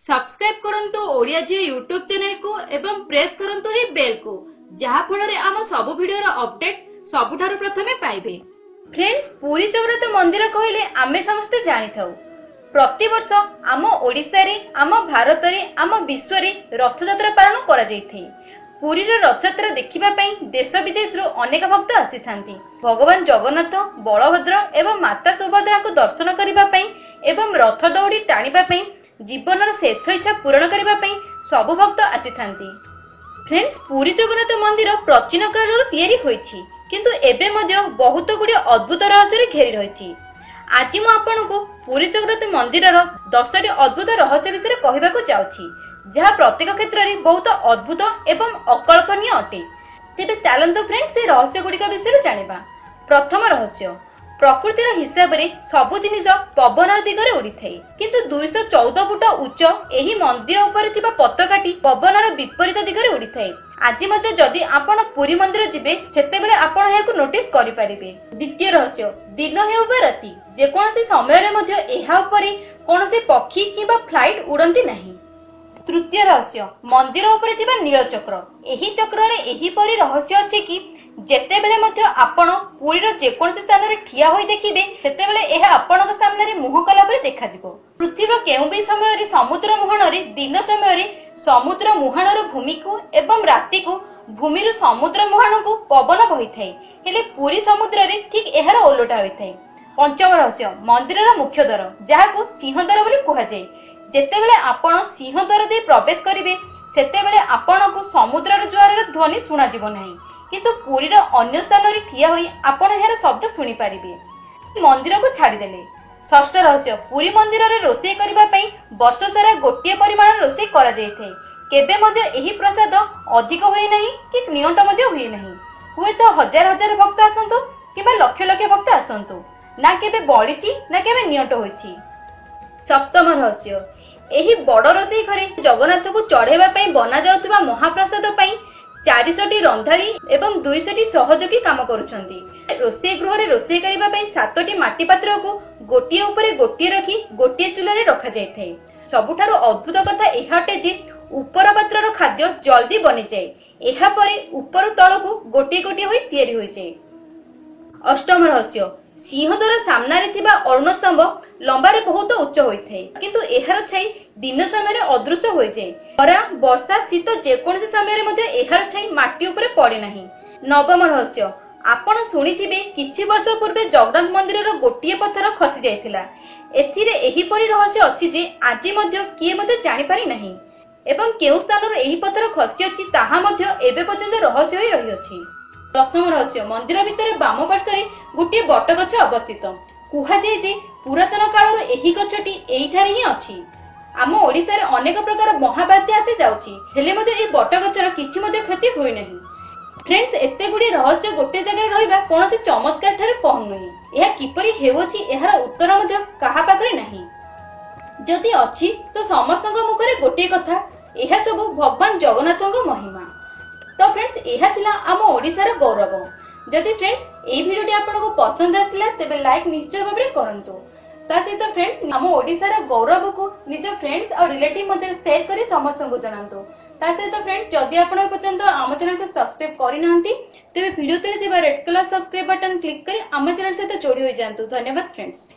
Subscribe करंतु ओडिया जी YouTube channel को एवं प्रेस करंतु ही बेल को जहा फଳରେ आम सब वीडियो रो अपडेट सबुठारु प्रथमे पाइबे। फ्रेंड्स, पुरी जगन्नाथ मंदिर कहले आमे समस्त जानि थाउ प्रति वर्ष आम ओडिसा रे आम भारत रे आम विश्व रे रथ यात्रा पालन करा जायथि। पुरी रो रथ यात्रा देखिबा पई देश विदेश रो अनेक भक्त आसी थांती। भगवान जगन्नाथ, बलभद्र एवं माता सुभद्रा को दर्शन करिबा पई एवं रथ दौड़ी टाणिबा पई जीवनर शेष इच्छा पूरण करने सब भक्त आसी थांती। फ्रेंड्स, पुरी जगन्नाथ मंदिर प्राचीन काल किंतु एबे मध्य बहुत गुड़े अद्भुत रहस्य घेरी रही। आज मु आपनको पुरी जगन्नाथ मंदिर 10टी अद्भुत रहस्य विषय कहवाक जाउछि, जहा प्रत्येक क्षेत्र में बहुत अद्भुत एवं अकल्पनीय अटे। तेबे चलंतु फ्रेंड्स, से रहस्य गुड़िक विषय जानिबा। प्रथम रहस्य, प्रकृतिर हिसाब रे सबु जिनिस पवन दिगरे उड़ी थाए, किंतु 214 फुट उच्च एही मंदिर ऊपर थिबा पताकाटी पवनर विपरीत दिगरे उड़ी थाए। आज मते जदि आपण पुरी मंदिर जिबे सेते बेले आपण एहाकु नोटिस करि परिबे। द्वितीय रहस्य, दिन हेउ बा राति जे कोनसी समय रे मध्य एहा ऊपर कोनसी पक्षी किबा फ्लाइट उड़ंती नाही। तृतीय रहस्य, मंदिर ऊपर थिबा नीलचक्र। एही चक्र रे एही परि रहस्य अछि कि जेते बेले मध्य आपण पुरी रो जे कोनसी स्थान रे ठिया होई देखिबे सेते बेले एहा आपणक सामने रे मुह कला परे देखा जिवो। पृथ्वीर केउ भी समय रे समुद्र मुहाण रे दिन समय रे समुद्र मुहाण रो भूमि को एवं राति को भूमि रो समुद्र मुहाण को पवन बहि थाए, हेले पुरी समुद्र रे ठीक एहार ओलटा होई थाए। पंचम रहस्य, मंदिर रो मुख्य द्वार जाहाको सिंहद्वार बोली कुहा जाय। जेते बेले आपण सिंहद्वार दे प्रवेश करिवे सेते बेले आपणको समुद्र रो ज्वार रो ध्वनि सुना जिवो नाही, किंतु पुरी रो अन्य स्थान रे ठिया होई आपण एहार शब्द सुनि पारिबे। मंदिर को छाड़ी देले। षष्ठ रहस्य, पुरी मंदिर रे रोषेई करिबा पई वर्ष सारा गोटिए परिमाण रोषेई करा जाय थाए। केबे मध्य एही प्रसाद अधिक होई नाही कि नियंट मध्य होई नाही। हुए तो हजार हजार भक्त आसंतु किबा लक्ष लक्ष भक्त आसंतु, ना केबे बळिची ना केबे नियंट होईची। सप्तम रहस्य, एही बड़ रोषेई घरे जगन्नाथ को चढ़ेबा पई बना जाउतबा महाप्रसाद पई 400टी रंधारी एवं 200टी सहयोगी काम करुछंती। रोषेई गृह रे रोषेई करिबा पई 7टी माटी पात्र को गोटिए ऊपर गोटिए रखी गोटिए चूल्हा रे रखा जाय थाए। सबुठारो अद्भुत कथा एहाटे जे ऊपर पात्र रो खाद्य जल्दी बनि जाय, एहा परे ऊपर तळ को गोटिए गोटिए होई तयारी होई जाय। अष्टम रहस्य, सिंहद्वार सामना रे थिबा अरुण स्तंभ लंबा रे बहुत उच्च होई थाए, किंतु एहार छाई दिन समय रे अदृश्य होई जाय। खरा वर्षा शीत जे कोनसी समय रे मध्ये एहार छाई माटी ऊपर पड़े नाही। नवम रहस्य, आपण सुनिथिबे किछि वर्ष पूर्वे जगन्नाथ मंदिर रो गोटिए पत्थर खसी जायतिला। एथिरे एही परि रहस्य अछि जे आजि मध्ये किए मध्ये जानि पारि नाही एवं केउ स्थान रे एही पत्थर खसी अछि ताहा मध्ये एबे पर्यंत रहस्य होई रहि अछि। दशम रहस्य, मंदिर भितर बाम पार्श्व रे गोटिए बट गछ अवस्थित। कुहा जाय जे पुरातन काल रो एही गछटी एइठारे ही अछि। आम ओडिसा रे अनेक प्रकार महाबात्या आसी जाउछि, हेले मध्ये ए बट गछर किछि मध्ये क्षति होई नाही। फ्रेंड्स, एते गुडी रहस्य गोटे जगह रहिबा कोनोसी चमत्कार ठारे कम नहीं। एहा किपरि हेउछि एहार उत्तर मध्ये काहा पाखरे नाही। जदि अछि तो समस्तक मुखरे गोटे कथा, एहा सब भगवान जगन्नाथक महिमा। तो फ्रेंड्स, एहा थिला आम ओडिसार गौरव। जदि फ्रेंड्स एई भिडियोटी आपनको पसंद आसिला तेबे लाइक निश्चय भाबरे करंतु। ता सहित फ्रेंड्स आम ओडिसार गौरव को निज फ्रेंड्स और रिलेटिव मध्ये शेयर करी समस्त को जणांतु। ता सहित फ्रेंड्स जदि आपण पर्यंत आम चैनल को सब्सक्राइब करि नाहंती तेबे वीडियो तले थिबा red colour subscribe button click करी आम चैनल सहित जोड़ी होई जांतु। धन्यवाद फ्रेंड्स।